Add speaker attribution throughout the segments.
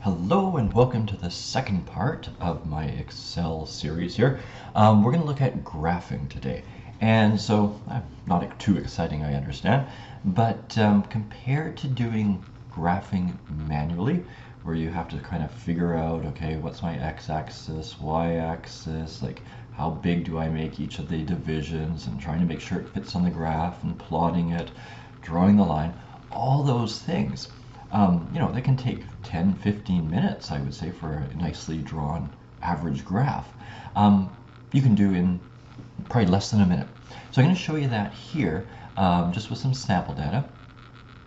Speaker 1: Hello and welcome to the second part of my Excel series here. We're going to look at graphing today. And so, not too exciting, I understand, but compared to doing graphing manually, where you have to kind of figure out, okay, what's my x-axis, y-axis, like how big do I make each of the divisions, and trying to make sure it fits on the graph, and plotting it, drawing the line, all those things. They can take 10, 15 minutes, I would say, for a nicely drawn average graph. You can do in probably less than a minute. So I'm going to show you that here, just with some sample data,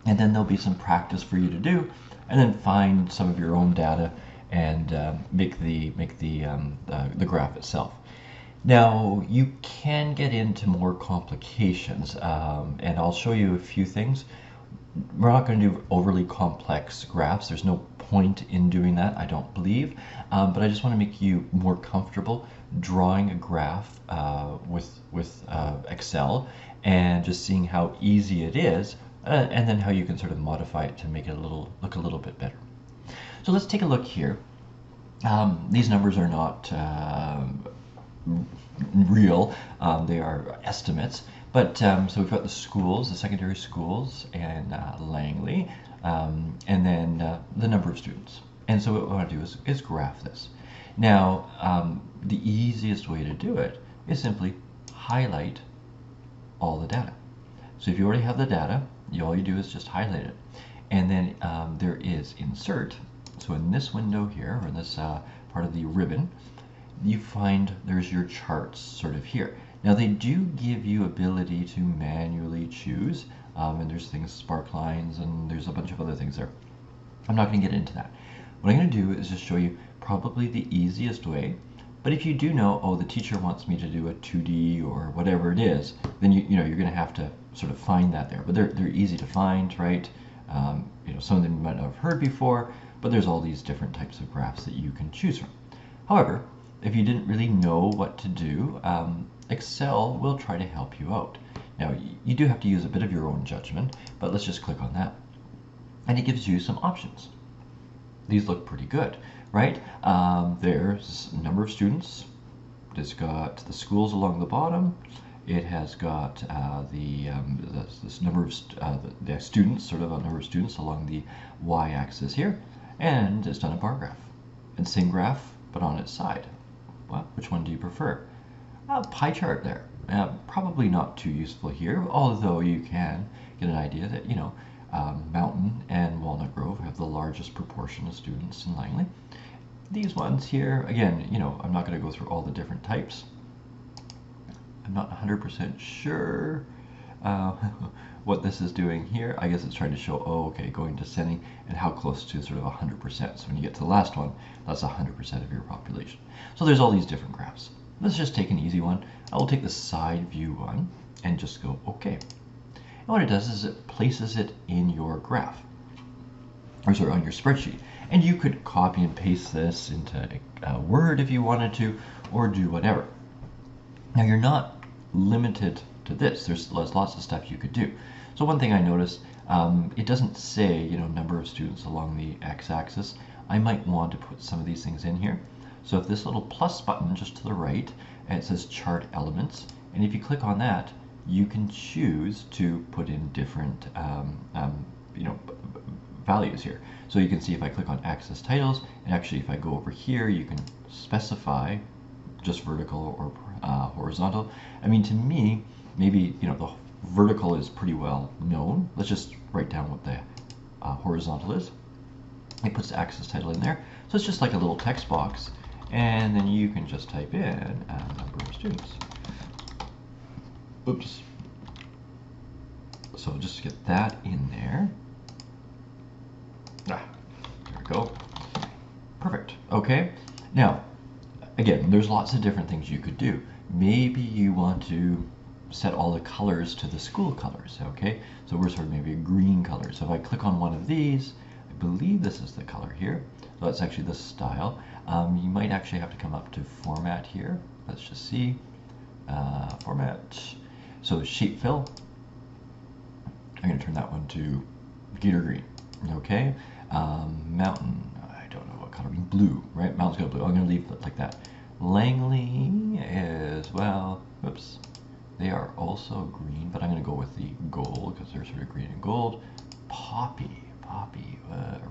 Speaker 1: and then there'll be some practice for you to do, and then find some of your own data and make the graph itself. Now, you can get into more complications, and I'll show you a few things. We're not going to do overly complex graphs. There's no point in doing that, I don't believe. But I just want to make you more comfortable drawing a graph with Excel and just seeing how easy it is, and then how you can sort of modify it to make it look a little bit better. So let's take a look here. These numbers are not real, they are estimates. But so we've got the schools, the secondary schools, and Langley, and then the number of students. And so what we want to do is graph this. Now, the easiest way to do it is simply highlight all the data. So if you already have the data, all you do is just highlight it. And then there is insert. So in this window here, or in this part of the ribbon, you find there's your charts sort of here. Now they do give you ability to manually choose, and there's things, spark lines, and there's a bunch of other things there. I'm not going to get into that. What I'm going to do is just show you probably the easiest way, but if you do know, oh, the teacher wants me to do a 2D or whatever it is, then you're going to have to sort of find that there. But they're easy to find, right? Some of them you might not have heard before, but there's all these different types of graphs that you can choose from. However, if you didn't really know what to do, Excel will try to help you out. Now, you do have to use a bit of your own judgment, but let's just click on that. And it gives you some options. These look pretty good, right? There's a number of students. It's got the schools along the bottom. It has got this number of the students, sort of a number of students along the y-axis here. And it's done a bar graph. And same graph, but on its side. Well, which one do you prefer? Pie chart there. Probably not too useful here, although you can get an idea that, Mountain and Walnut Grove have the largest proportion of students in Langley. These ones here, again, I'm not going to go through all the different types. I'm not 100% sure what this is doing here. I guess it's trying to show, going descending and how close to sort of 100%. So when you get to the last one, that's 100% of your population. So there's all these different graphs. Let's just take an easy one. I will take the side view one and just go OK. And what it does is it places it in your graph, or sorry, on your spreadsheet. And you could copy and paste this into Word if you wanted to, or do whatever. Now you're not limited to this. There's lots of stuff you could do. So one thing I noticed, it doesn't say, number of students along the x-axis. I might want to put some of these things in here. So if this little plus button just to the right, and it says chart elements, and if you click on that, you can choose to put in different values here. So you can see if I click on axis titles, and actually if I go over here, you can specify just vertical or horizontal. I mean, to me, maybe the vertical is pretty well known. Let's just write down what the horizontal is. It puts the axis title in there, so it's just like a little text box. And then you can just type in number of students. Oops. So just get that in there. There we go. Perfect. Okay. Now, again, there's lots of different things you could do. Maybe you want to set all the colors to the school colors. Okay. So we're sort of maybe a green color. So if I click on one of these, I believe this is the color here. So that's actually the style. You might actually have to come up to format here. Let's just see. Format. So shape fill. I'm going to turn that one to Gator green. Okay. Mountain. I don't know blue, right? Mountain's got blue. I'm going to leave it like that. Langley as well. Whoops. They are also green, but I'm going to go with the gold because they're sort of green and gold. Poppy,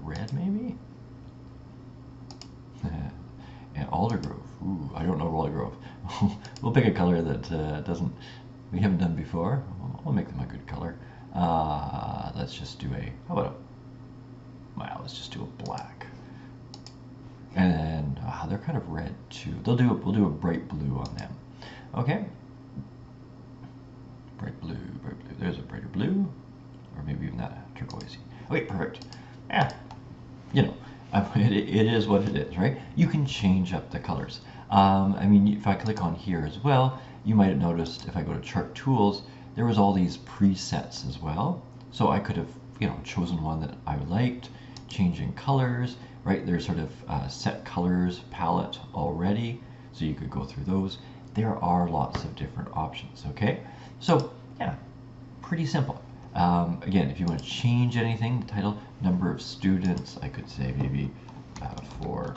Speaker 1: red maybe? And Aldergrove. Ooh, I don't know Aldergrove. We'll pick a color that we haven't done before. We'll make them a good color. Let's just do let's just do a black. And then they're kind of red too. We'll do a bright blue on them. Okay. Bright blue. There's a brighter blue, or maybe even that turquoisey. Okay, perfect. Yeah, it is what it is, right? You can change up the colors. I mean, if I click on here as well, you might have noticed if I go to Chart Tools, there was all these presets as well. So I could have, chosen one that I liked, changing colors, right? There's sort of set colors palette already, so you could go through those. There are lots of different options, okay? So, yeah, pretty simple. Again, if you want to change anything, the title, number of students, I could say maybe for,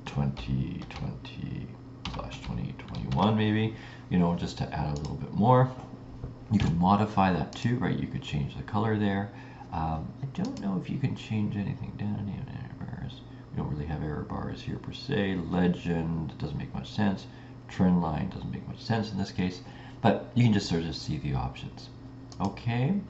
Speaker 1: 2020/2021 maybe, just to add a little bit more. You can modify that too, right? You could change the color there. I don't know if you can change anything down here. Error bars. We don't really have error bars here per se. Legend doesn't make much sense. Trend line doesn't make much sense in this case, but you can just sort of see the options. Okay.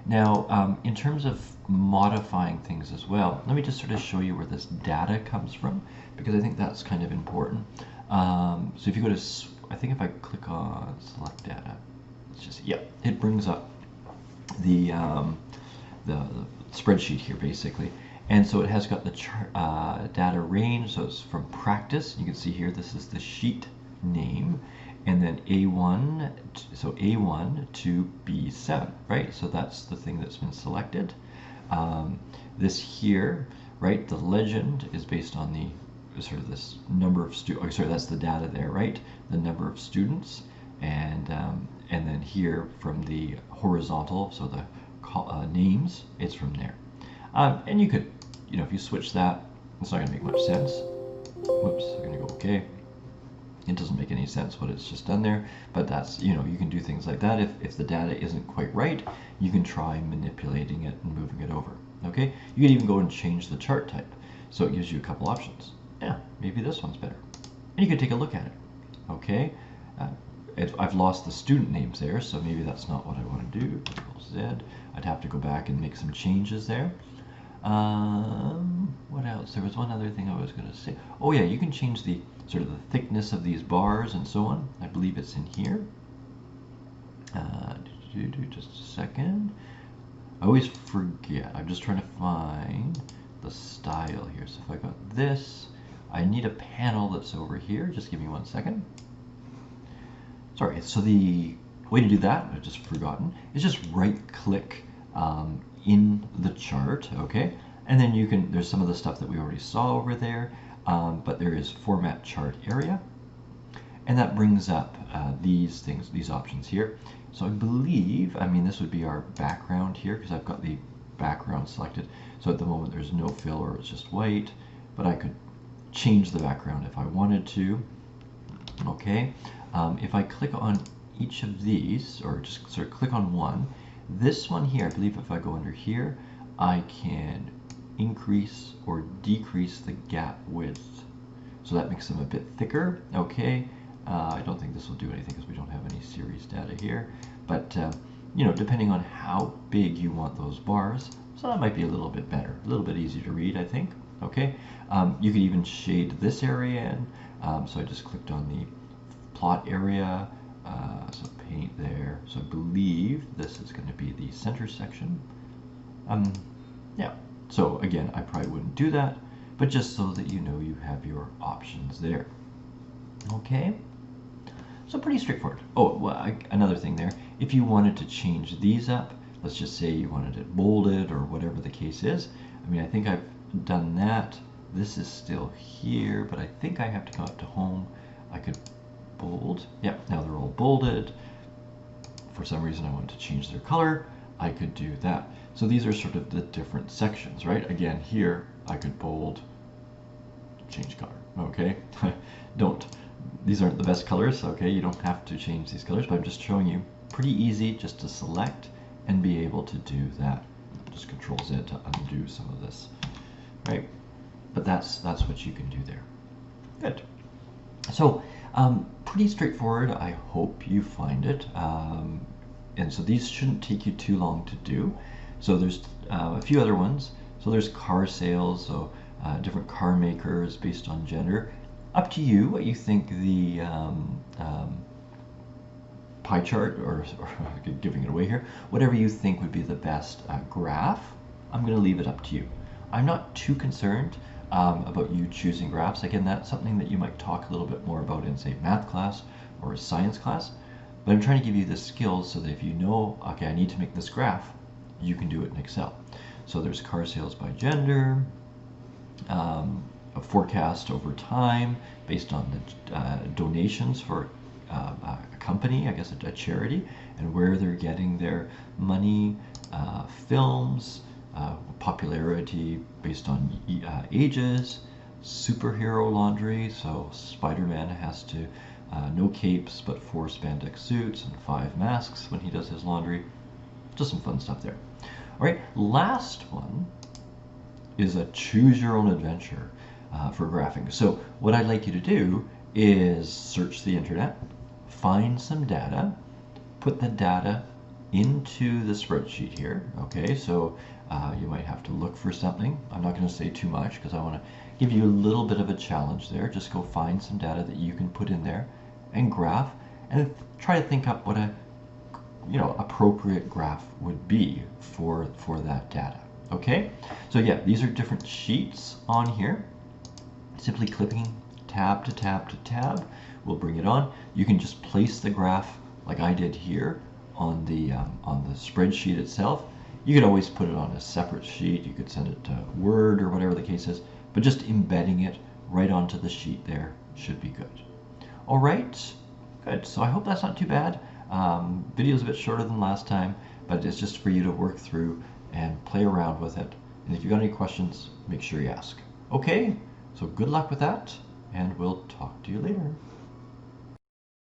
Speaker 1: Now, in terms of modifying things as well, let me just sort of show you where this data comes from, because I think that's kind of important. So if you go to, I think if I click on select data, it's just, it brings up the spreadsheet here basically. And so it has got the data range, so it's from practice. You can see here, this is the sheet name, and then A1, so A1 to B7, right? So that's the thing that's been selected. This here, right, the legend is based on the sort of this number of students, sorry, that's the data there, right? The number of students, and then here from the horizontal, so the names, it's from there. And you could, if you switch that, it's not going to make much sense. Whoops, I'm going to go okay. It doesn't make any sense what it's just done there, but that's, you can do things like that. If the data isn't quite right, you can try manipulating it and moving it over, okay? You can even go and change the chart type. So it gives you a couple options. Yeah, maybe this one's better. And you can take a look at it, okay? I've lost the student names there, so maybe that's not what I want to do. Control Z. I'd have to go back and make some changes there. What else? There was one other thing I was going to say. Oh yeah, you can change the sort of the thickness of these bars and so on. I believe it's in here. Just a second. I always forget. I'm just trying to find the style here. So if I got this, I need a panel that's over here. Just give me 1 second. Sorry, so the way to do that, I've just forgotten, is just right-click in the chart, okay? And then you can, there's some of the stuff that we already saw over there, but there is Format Chart Area, and that brings up these things, these options here. So I believe, this would be our background here, because I've got the background selected. So at the moment there's no fill, or it's just white, but I could change the background if I wanted to, okay? If I click on each of these, or just sort of click on one, this one here, I believe if I go under here, I can increase or decrease the gap width. So that makes them a bit thicker, okay? I don't think this will do anything because we don't have any series data here. But, depending on how big you want those bars, so that might be a little bit better, a little bit easier to read, I think, okay? You could even shade this area in. So I just clicked on the plot area, so paint there. So I believe this is going to be the center section. Yeah, so again, I probably wouldn't do that, but just so that you know you have your options there. Okay, so pretty straightforward. Oh, well, another thing there, if you wanted to change these up, let's just say you wanted it bolded or whatever the case is. I think I've done that. This is still here, but I think I have to come up to home. I could bold. Yeah, now they're all bolded. For some reason I wanted to change their color. I could do that. So these are sort of the different sections, right? Again, here I could bold, change color, okay? Don't, these aren't the best colors, okay? You don't have to change these colors, but I'm just showing you pretty easy just to select and be able to do that. Just Control Z to undo some of this, right? But that's what you can do there. Good. So pretty straightforward. I hope you find it. And so these shouldn't take you too long to do. So there's a few other ones. So there's car sales, so different car makers based on gender. Up to you what you think the pie chart, or giving it away here, whatever you think would be the best graph. I'm going to leave it up to you. I'm not too concerned about you choosing graphs. Again, that's something that you might talk a little bit more about in, say, math class or a science class. But I'm trying to give you the skills so that if you know, okay, I need to make this graph, you can do it in Excel. So there's car sales by gender, a forecast over time based on the donations for a company, I guess a charity, and where they're getting their money, films, popularity based on ages, superhero laundry, so Spider-Man has to no capes but 4 spandex suits and 5 masks when he does his laundry. Just some fun stuff there. All right, last one is a choose your own adventure for graphing. So what I'd like you to do is search the internet, find some data, put the data into the spreadsheet here. Okay, so you might have to look for something. I'm not going to say too much because I want to give you a little bit of a challenge there. Just go find some data that you can put in there and graph, and try to think up what a appropriate graph would be for that data. Okay, so yeah, these are different sheets on here. Simply clicking tab to tab to tab will bring it on. You can just place the graph like I did here on the spreadsheet itself. You could always put it on a separate sheet. You could send it to Word or whatever the case is, but just embedding it right onto the sheet there should be good. All right, good. So I hope that's not too bad. Video's a bit shorter than last time, but it's just for you to work through and play around with it. And if you've got any questions, make sure you ask. Okay, so good luck with that, and we'll talk to you later.